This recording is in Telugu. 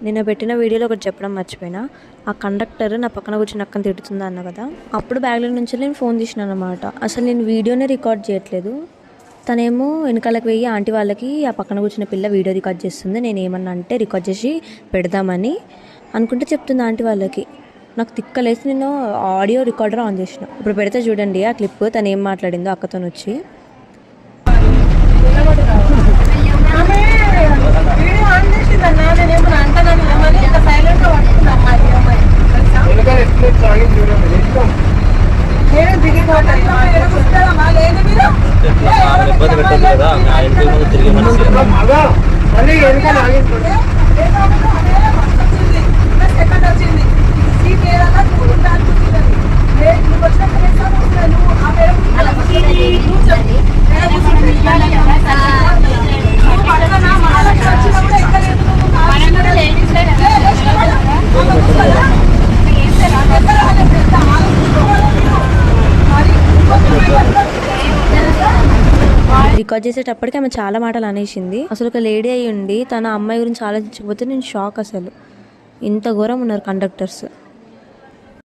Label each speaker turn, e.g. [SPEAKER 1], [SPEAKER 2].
[SPEAKER 1] నిన్న పెట్టిన వీడియోలో ఒకటి చెప్పడం మర్చిపోయినా. ఆ కండక్టర్ నా పక్కన కూర్చుని అక్కని తిడుతుందా అన్న కదా, అప్పుడు బ్యాగ్లో నుంచి నేను ఫోన్ తీసినాను అనమాట. అసలు నేను వీడియోనే రికార్డ్ చేయట్లేదు. తనేమో వెనకాలకు వెయ్యి ఆంటీ వాళ్ళకి ఆ పక్కన కూర్చున్న పిల్ల వీడియో రికార్డ్ చేస్తుంది. నేను ఏమన్నా అంటే రికార్డ్ చేసి పెడదామని అనుకుంటే చెప్తుంది ఆంటీ వాళ్ళకి. నాకు తిక్కలేసి నేను ఆడియో రికార్డర్ ఆన్ చేసిన. ఇప్పుడు పెడితే చూడండి ఆ క్లిప్, తను ఏం మాట్లాడిందో అక్కతో వచ్చి. రికార్డ్ చేసేటప్పటికి ఆమె చాలా మాటలు అనేసింది. అసలు ఒక లేడీ అయ్యి ఉండి తన అమ్మాయి గురించి ఆలోచించకపోతే నేను షాక్. అసలు ఇంత ఘోరం ఉన్నారు కండక్టర్స్.